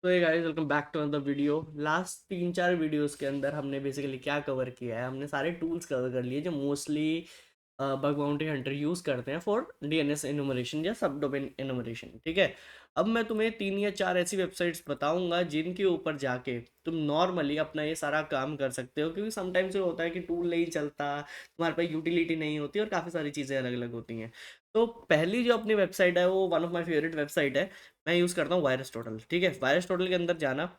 तो ये guys welcome back to another video. Last 3-4 videos के अंदर हमने बेसिकली क्या कवर किया है, हमने सारे टूल्स कवर कर लिए जो mostly bug bounty Hunter use करते हैं फॉर डीएनएस एनुमरेशन या सब डोमेन एनुमरेशन। ठीक है, अब मैं तुम्हें 3 या 4 ऐसी वेबसाइट्स बताऊंगा जिनके ऊपर जाके तुम नॉर्मली अपना ये सारा काम कर सकते हो, क्योंकि समटाइम्स ये होता है कि टूल नहीं चलता, तुम्हारे पास यूटिलिटी नहीं होती और काफ़ी सारी चीज़ें अलग अलग होती हैं। तो पहली जो अपनी वेबसाइट है वो one of my favourite website है। मैं यूज़ करता हूँ वायरस टोटल। ठीक है, वायरस टोटल के अंदर जाना,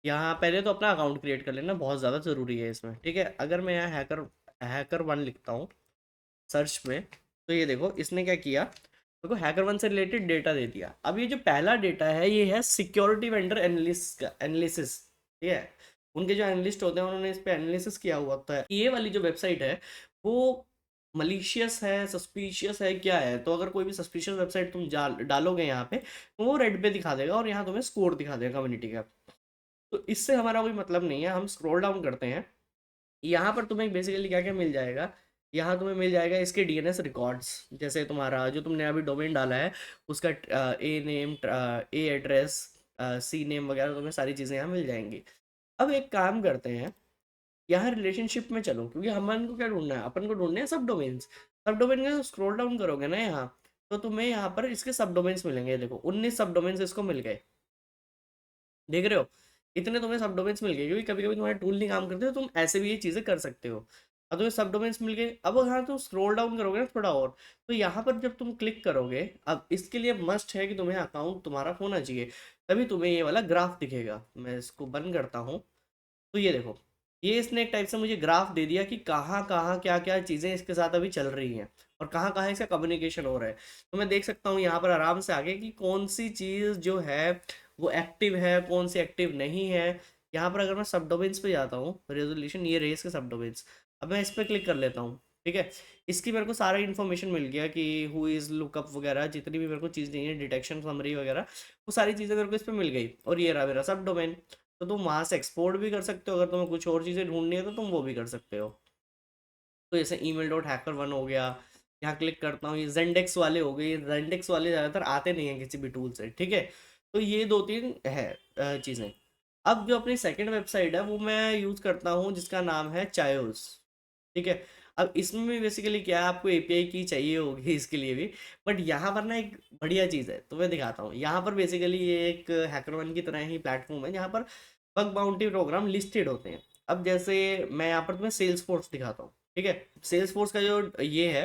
यहाँ पहले तो अपना अकाउंट क्रिएट कर लेना, बहुत ज़्यादा ज़रूरी है इसमें। ठीक है, अगर मैं यहाँ हैकर हैकर वन लिखता हूँ सर्च में, तो ये देखो इसने क्या किया, देखो हैकर वन से रिलेटेड डेटा दे दिया। अब ये जो पहला डेटा है ये है सिक्योरिटी वेंडर एनालिसिस का एनालिसिस। ठीक है, उनके जो एनालिस्ट होते हैं उन्होंने इस पे एनालिसिस किया हुआ होता है। ये वाली जो वेबसाइट है वो मलिशियस है, सस्पिशियस है, क्या है। तो अगर कोई भी सस्पिशियस वेबसाइट तुम डालोगे यहाँ पे तो वो रेड पे दिखा देगा और यहाँ तुम्हें स्कोर दिखा देगा कम्युनिटी का। तो इससे हमारा कोई मतलब नहीं है। हम स्क्रॉल डाउन करते हैं, यहाँ पर तुम्हें बेसिकली क्या क्या मिल जाएगा। यहाँ तुम्हें मिल जाएगा इसके डीएनएस रिकॉर्ड्स, जैसे तुम्हारा जो तुमने अभी डोमेन डाला है उसका a name, A address, C name वगैरह, तुम्हें सारी चीज़ें यहाँ मिल जाएंगी। अब एक काम करते हैं, यहाँ रिलेशनशिप में चलो, क्योंकि अपन को क्या ढूंढना है, अपन को ढूंढने हैं सब डोमेन्स। सब डोमेन का स्क्रॉल डाउन करोगे ना यहाँ, तो तुम्हें यहाँ पर इसके सब डोमेन्स मिलेंगे। देखो 19 सब डोमेन्स इसको मिल गए, देख रहे हो। इतने तुम्हें सब डोमेन्स मिल गए, क्योंकि कभी कभी तुम्हारे टूल नहीं काम करते तो तुम ऐसे भी ये चीज़ें कर सकते हो। अब तुम्हें सब डोमेन्स मिल गए। अब यहाँ तुम स्क्रॉल डाउन करोगे ना थोड़ा और, तो यहाँ पर जब तुम क्लिक करोगे, अब इसके लिए मस्ट है कि तुम्हें अकाउंट तुम्हारा होना चाहिए, तभी तुम्हें ये वाला ग्राफ दिखेगा। मैं इसको बंद करता हूँ, तो ये देखो, ये इसने एक टाइप से मुझे ग्राफ दे दिया कि कहाँ कहाँ क्या क्या चीज़ें इसके साथ अभी चल रही हैं और कहाँ कहाँ इसका कम्युनिकेशन हो रहा है। तो मैं देख सकता हूँ यहाँ पर आराम से आगे कि कौन सी चीज़ जो है वो एक्टिव है, कौन सी एक्टिव नहीं है। यहाँ पर अगर मैं सब डोमेन्स पे जाता हूँ, रेजोल्यूशन, ये रेस के सब डोमेन्स, अब मैं इस पर क्लिक कर लेता हूँ। ठीक है, इसकी मेरे को सारा इन्फॉर्मेशन मिल गया कि हु इज़ लुकअप वगैरह, जितनी भी मेरे को चीज़ चाहिए, डिटेक्शन समरी वगैरह, वो सारी चीज़ें मेरे को इस पर मिल गई। और ये रहा मेरा सब डोमेन। तो तुम वहाँ से एक्सपोर्ट भी कर सकते हो, अगर तुम्हें कुछ और चीज़ें ढूंढनी है तो तुम वो भी कर सकते हो। तो जैसे ईमेल डॉट हैकर वन हो गया, यहाँ क्लिक करता हूँ, ये जेंडेक्स वाले हो गए। ये जेंडेक्स वाले ज़्यादातर आते नहीं हैं किसी भी टूल से। ठीक है, तो ये 2-3 है चीज़ें। अब जो अपनी सेकंड वेबसाइट है वो मैं यूज़ करता हूँ, जिसका नाम है चायोस। ठीक है, अब इसमें भी बेसिकली क्या है, आपको एपीआई की चाहिए होगी इसके लिए भी। बट यहाँ पर ना एक बढ़िया चीज़ है, तो मैं दिखाता हूँ। यहाँ पर बेसिकली ये एक हैकरवन की तरह ही प्लेटफॉर्म है जहाँ पर बग बाउंटी प्रोग्राम लिस्टेड होते हैं। अब जैसे मैं यहाँ पर तुम्हें सेल्स फोर्स दिखाता हूँ। ठीक है, सेल्स फोर्स का जो ये है,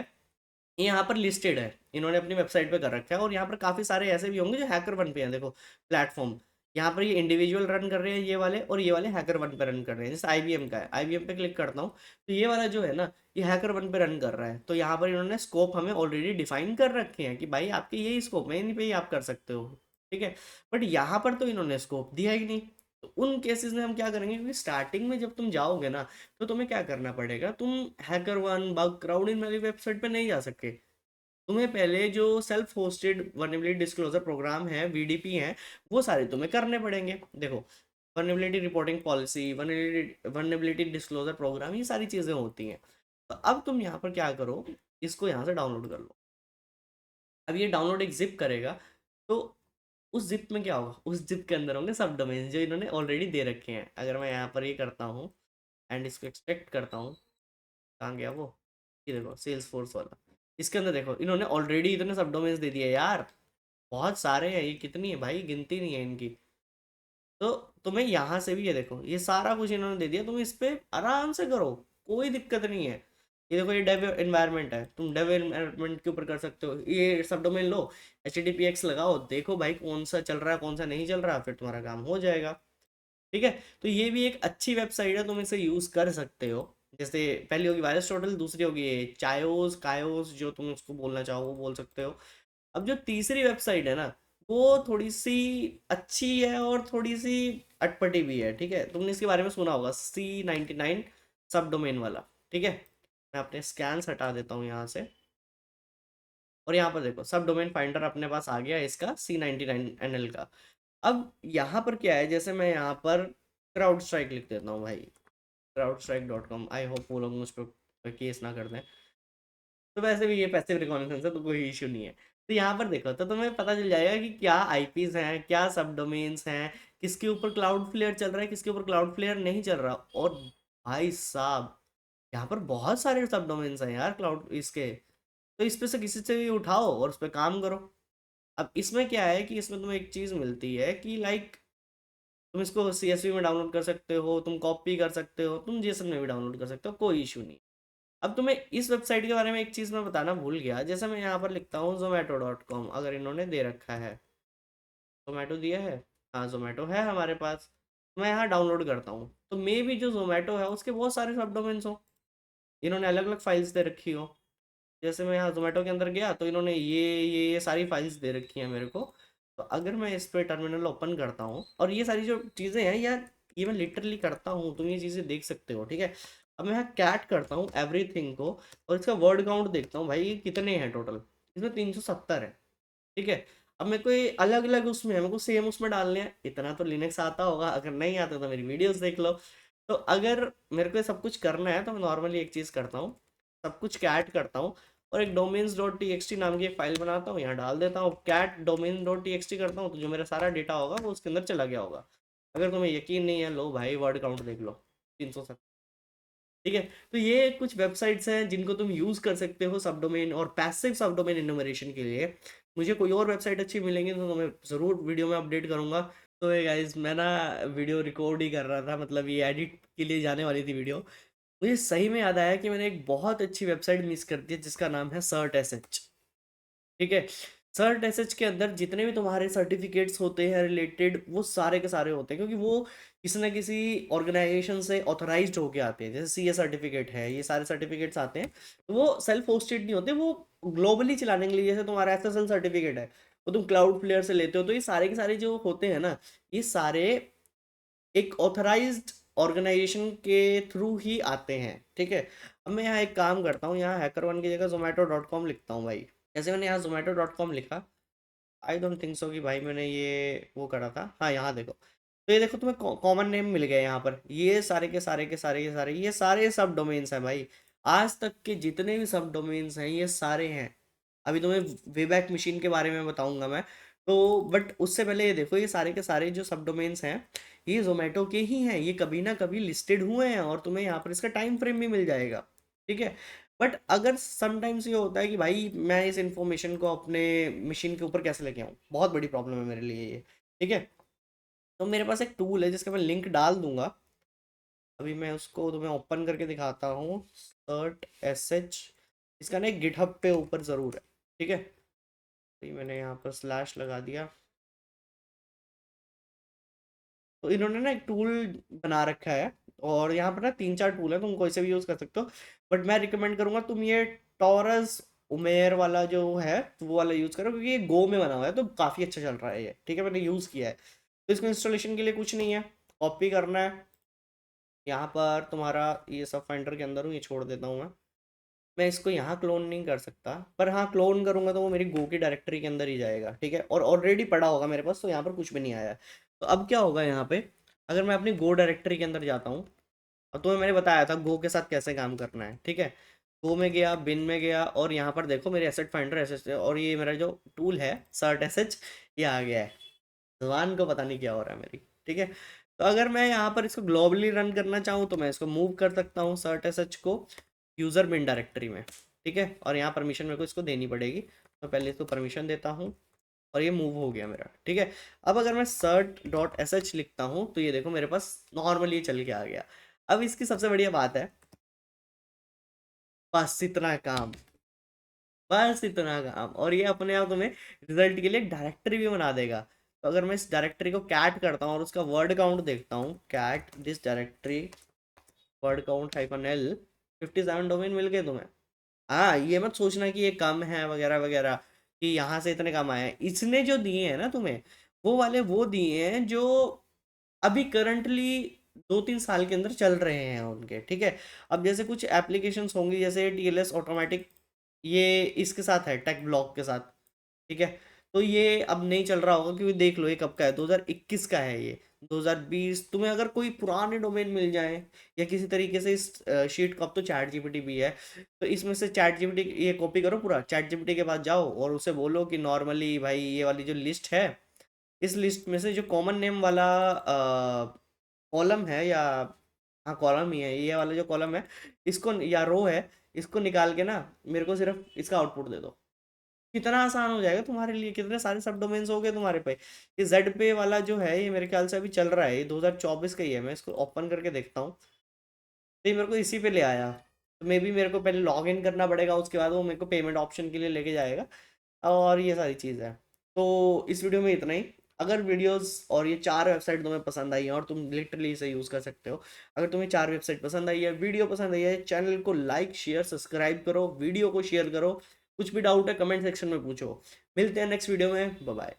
ये यहाँ पर लिस्टेड है, इन्होंने अपनी वेबसाइट पे कर रखा है। और यहाँ पर काफ़ी सारे ऐसे भी होंगे जो हैकर वन पे हैं। देखो प्लेटफॉर्म, यहाँ पर ये इंडिविजुअल रन कर रहे हैं ये वाले, और ये वाले हैकर वन पे रन कर रहे हैं। जैसे आईबीएम का है, आईबीएम पे क्लिक करता हूँ तो ये वाला जो है ना, ये हैकर वन पे रन कर रहा है। तो यहाँ पर इन्होंने स्कोप हमें ऑलरेडी डिफाइन कर रखे हैं कि भाई आपके यही स्कोप है, इन्हीं पे ही आप कर सकते हो। ठीक है, बट यहाँ पर तो इन्होंने स्कोप दिया ही नहीं। तो उन केसेस में हम क्या करेंगे, क्योंकि स्टार्टिंग में जब तुम जाओगे ना, तो तुम्हें क्या करना पड़ेगा, तुम हैकर वन, बग क्राउड, इन वाली वेबसाइट पे नहीं जा सकते। तुम्हें पहले जो self hosted vulnerability disclosure program है, वीडीपी है, वो सारे तुम्हें करने पड़ेंगे। देखो vulnerability reporting policy, vulnerability disclosure program, ये सारी चीज़ें होती हैं। तो अब तुम यहाँ पर क्या करो, इसको यहाँ से डाउनलोड कर लो। अब ये डाउनलोड एक जिप करेगा, तो उस जिप में क्या होगा, उस जिप के अंदर होंगे सब डोमेन जो इन्होंने ऑलरेडी दे रखे हैं। अगर मैं यहाँ पर ये करता हूँ एंड इसको एक्सट्रैक्ट करता हूँ, कहाँ गया वो, ये देखो सेल्स फोर्स वाला। इसके अंदर देखो इन्होंने ऑलरेडी इतने सब डोमेन्स दे दिए यार, बहुत सारे हैं। ये कितनी है भाई, गिनती नहीं है इनकी। तो तुम्हें यहाँ से भी ये देखो, ये सारा कुछ इन्होंने दे दिया, तुम इस पे आराम से करो, कोई दिक्कत नहीं है। ये देखो ये डेव एनवायरनमेंट है, तुम डेव एनवायरनमेंट के ऊपर कर सकते हो। ये सब डोमेन लो, HTTPX लगाओ, देखो भाई कौन सा चल रहा है कौन सा नहीं चल रहा, फिर तुम्हारा काम हो जाएगा। ठीक है, तो ये भी एक अच्छी वेबसाइट है, तुम इसे यूज़ कर सकते हो। जैसे पहली होगी वायरस टोटल, दूसरी होगी ये चायोस कायोस, जो तुम उसको बोलना चाहो वो बोल सकते हो। अब जो तीसरी वेबसाइट है ना, वो थोड़ी सी अच्छी है और थोड़ी सी अटपटी भी है। ठीक है, तुमने इसके बारे में सुना होगा, C99 सब डोमेन वाला। ठीक है, मैं अपने स्कैन्स हटा देता हूँ यहाँ से, और यहाँ पर देखो सब डोमेन फाइंडर अपने पास आ गया इसका C99NL का। अब यहाँ पर क्या है, जैसे मैं यहाँ पर क्राउड स्ट्राइक लिख देता हूँ भाई, crowdstrike.com, आई होप वो लोग मुझ पर केस ना कर दें। तो वैसे भी ये पैसिव रिकॉग्निशन है तो कोई इशू नहीं है। तो यहाँ पर देखो तो तुम्हें पता चल जाएगा कि क्या आईपीज हैं, क्या सब डोमेन्स हैं, किसके ऊपर क्लाउड फ्लेयर चल रहा है, किसके ऊपर क्लाउड फ्लेयर नहीं चल रहा। और भाई साहब यहाँ पर बहुत सारे सब डोमेन्स हैं यार क्लाउड इसके। तो इस पे से किसी से भी उठाओ और उस पर काम करो। अब इसमें क्या है कि इसमें तुम्हें एक चीज़ मिलती है कि लाइक तुम इसको सीएसवी में डाउनलोड कर सकते हो, तुम कॉपी कर सकते हो, तुम जेसन में भी डाउनलोड कर सकते हो, कोई इशू नहीं। अब तुम्हें इस वेबसाइट के बारे में एक चीज़ मैं बताना भूल गया। जैसे मैं यहाँ पर लिखता हूँ zomato.com, अगर इन्होंने दे रखा है, जोमेटो दिया है, हाँ जोमेटो है हमारे पास, मैं यहाँ डाउनलोड करता हूँ तो मे भी जो जोमेटो है उसके बहुत सारे सब डोमेन्स हो, इन्होंने अलग अलग फाइल्स दे रखी हो। जैसे मैं यहाँ जोमेटो के अंदर गया तो इन्होंने ये सारी फाइल्स दे रखी हैं मेरे को। तो अगर मैं इस पर टर्मिनल ओपन करता हूँ और ये सारी जो चीज़ें हैं यार, ये मैं लिटरली करता हूँ, तुम ये चीज़ें देख सकते हो, ठीक है। अब मैं यहाँ कैट करता हूँ एवरीथिंग को और इसका वर्ड काउंट देखता हूँ भाई ये कितने हैं टोटल। इसमें 370 है, ठीक है। अब मेरे को ये अलग अलग उसमें है, मेरे को सेम उसमें डालने हैं। इतना तो लिनक्स आता होगा, अगर नहीं आता तो मेरी वीडियोस देख लो। तो अगर मेरे को ये सब कुछ करना है तो मैं नॉर्मली एक चीज़ करता हूँ, सब कुछ कैट करता हूँ और एक domains dot T X T नाम की एक फाइल बनाता हूँ, यहाँ डाल देता हूँ, cat domain dot T X T करता हूँ, तो जो मेरा सारा डेटा होगा वो उसके अंदर चला गया होगा। अगर तुम्हें यकीन नहीं है, लो भाई वर्ड काउंट देख लो, 370। ठीक है। तो ये कुछ वेबसाइट्स हैं जिनको तुम यूज़ कर सकते हो सब डोमेन और पैसिव सब डोमेन इनोमरेशन के लिए। मुझे कोई और वेबसाइट अच्छी मिलेंगी तो मैं ज़रूर वीडियो में अपडेट करूंगा। तो ये गाइस मैं ना वीडियो रिकॉर्ड ही कर रहा था, मतलब ये एडिट के लिए जाने वाली थी वीडियो। मुझे सही में याद आया कि मैंने एक बहुत अच्छी वेबसाइट मिस कर दी है जिसका नाम है सर्ट एस एच। ठीक है। सर्ट एसएच के अंदर जितने भी तुम्हारे सर्टिफिकेट्स होते हैं रिलेटेड, वो सारे के सारे होते हैं, क्योंकि वो किसी ना किसी ऑर्गेनाइजेशन से ऑथराइज्ड होके आते हैं। जैसे सीए सर्टिफिकेट है, ये सारे सर्टिफिकेट्स आते हैं, तो वो सेल्फ होस्टेड नहीं होते, वो ग्लोबली चलाने के लिए। जैसे तुम्हारा एसएसएल सर्टिफिकेट है, वो तुम क्लाउड फ्लेयर से लेते हो, तो ये सारे के सारे जो होते हैं ना, ये सारे एक ऑथराइज्ड ऑर्गेनाइजेशन के थ्रू ही आते हैं। ठीक है। अब मैं यहाँ एक काम करता हूँ, यहाँ हैकर1 की जगह zomato.com लिखता हूँ भाई। जैसे मैंने यहाँ zomato.com लिखा, आई डोंट थिंक सो कि भाई मैंने ये वो करा था। हाँ यहाँ देखो, तो ये देखो तुम्हें कॉमन नेम मिल गया यहाँ पर। ये सारे के सारे के सारे ये सारे सब डोमेन्स हैं भाई। आज तक के जितने भी सब डोमेन्स हैं ये सारे हैं। अभी तुम्हें वेबैक मशीन के बारे में बताऊंगा मैं। तो बट उससे पहले ये देखो, ये सारे के सारे जो सब डोमेन्स हैं ये जोमेटो के ही हैं, ये कभी ना कभी लिस्टेड हुए हैं और तुम्हें यहाँ पर इसका टाइम फ्रेम भी मिल जाएगा। ठीक है। बट अगर समटाइम्स ये होता है कि भाई मैं इस इंफॉर्मेशन को अपने मशीन के ऊपर कैसे लेके आऊँ, बहुत बड़ी प्रॉब्लम है मेरे लिए ये। ठीक है। तो मेरे पास एक टूल है जिसका मैं लिंक डाल दूंगा, अभी मैं उसको तुम्हें ओपन करके दिखाता हूँ। सर्ट एस एच, इसका ना एक गिटहब पे ऊपर ज़रूर है। ठीक है। तो ये मैंने यहाँ पर स्लैश लगा दिया। तो इन्होंने ना एक टूल बना रखा है और यहाँ पर ना 3-4 टूल है, तुम कोई से भी यूज़ कर सकते हो। बट मैं रिकमेंड करूँगा तुम ये टॉरस उमेर वाला जो है तो वो वाला यूज़ करो, क्योंकि ये गो में बना हुआ है तो काफ़ी अच्छा चल रहा है ये। ठीक है, मैंने यूज़ किया है। तो इसको इंस्टॉलेशन के लिए कुछ नहीं है, कॉपी करना है। यहाँ पर तुम्हारा ये सब फाइंडर के अंदर हूँ, ये छोड़ देता हूँ मैं इसको यहाँ क्लोन नहीं कर सकता, पर हाँ क्लोन करूँगा तो वो मेरी गो की डायरेक्टरी के अंदर ही जाएगा। ठीक है। और ऑलरेडी पड़ा होगा मेरे पास, तो यहाँ पर कुछ भी नहीं आया है। तो अब क्या होगा यहाँ पे, अगर मैं अपनी गो डायरेक्टरी के अंदर जाता हूँ, और तुम्हें मैंने बताया था गो के साथ कैसे काम करना है। ठीक है। गो में गया, बिन में गया, और यहाँ पर देखो मेरे एसेट फाइंडर एसेट, और ये मेरा जो टूल है सर्ट एसएच, ये आ गया है। जबान को पता नहीं क्या हो रहा है मेरी। ठीक है। तो अगर मैं यहाँ पर इसको ग्लोबली रन करना चाहूँ तो मैं इसको मूव कर सकता हूँ सर्ट एसएच को यूज़र बिन डायरेक्टरी में। ठीक है। और यहाँ परमिशन मेरे को इसको देनी पड़ेगी, तो पहले इसको परमिशन देता हूँ और ये मूव हो गया मेरा। ठीक है। अब अगर मैं सर्ट डॉट एस एच लिखता हूँ तो ये देखो मेरे पास नॉर्मली चल के आ गया। अब इसकी सबसे बढ़िया बात है, बस इतना काम, बस इतना काम, और ये अपने आप तुम्हें रिजल्ट के लिए एक डायरेक्टरी भी बना देगा। तो अगर मैं इस डायरेक्टरी को कैट करता हूँ और उसका वर्ड काउंट देखता हूँ, cat this directory word count -l, 57 domain मिल गए तुम्हें। हाँ, ये मत सोचना कि ये कम है वगैरह वगैरह, कि यहाँ से इतने कम आए हैं। इसने जो दिए हैं ना तुम्हें, वो वाले वो दिए हैं जो अभी करंटली 2-3 साल के अंदर चल रहे हैं उनके। ठीक है। अब जैसे कुछ एप्लीकेशंस होंगी जैसे टीएलएस ऑटोमेटिक, ये इसके साथ है, टेक ब्लॉक के साथ। ठीक है। तो ये अब नहीं चल रहा होगा, क्योंकि देख लो ये कब का है, 2021 का है ये। 2020 तुम्हें अगर कोई पुराने डोमेन मिल जाए या किसी तरीके से इस शीट का, अब तो चैट जीपीटी भी है, तो इसमें से चैट जीपीटी ये कॉपी करो, पूरा चैट जीपीटी के पास जाओ और उसे बोलो कि नॉर्मली भाई ये वाली जो लिस्ट है, इस लिस्ट में से जो कॉमन नेम वाला कॉलम है, या हाँ कॉलम ही है, ये वाला जो कॉलम है इसको, या रो है, इसको निकाल के ना मेरे को सिर्फ इसका आउटपुट दे दो। कितना आसान हो जाएगा तुम्हारे लिए, कितने सारे सब डोमेन्स हो गए तुम्हारे पे। ये जेड पे वाला जो है ये मेरे ख्याल से अभी चल रहा है, ये 2024 का ही है, मैं इसको ओपन करके देखता हूँ। तो ये मेरे को इसी पे ले आया, तो मे बी मेरे को पहले लॉग इन करना पड़ेगा, उसके बाद वो मेरे को पेमेंट ऑप्शन के लिए लेके जाएगा, और ये सारी चीज़ है। तो इस वीडियो में इतना ही। अगर वीडियोस और ये 4 वेबसाइट तुम्हें पसंद आई हैं और तुम लिटरली इसे यूज़ कर सकते हो, अगर तुम्हें 4 वेबसाइट पसंद आई है, वीडियो पसंद आई है, चैनल को लाइक शेयर सब्सक्राइब करो, वीडियो को शेयर करो, कुछ भी डाउट है कमेंट सेक्शन में पूछो। मिलते हैं नेक्स्ट वीडियो में, बाय बाय।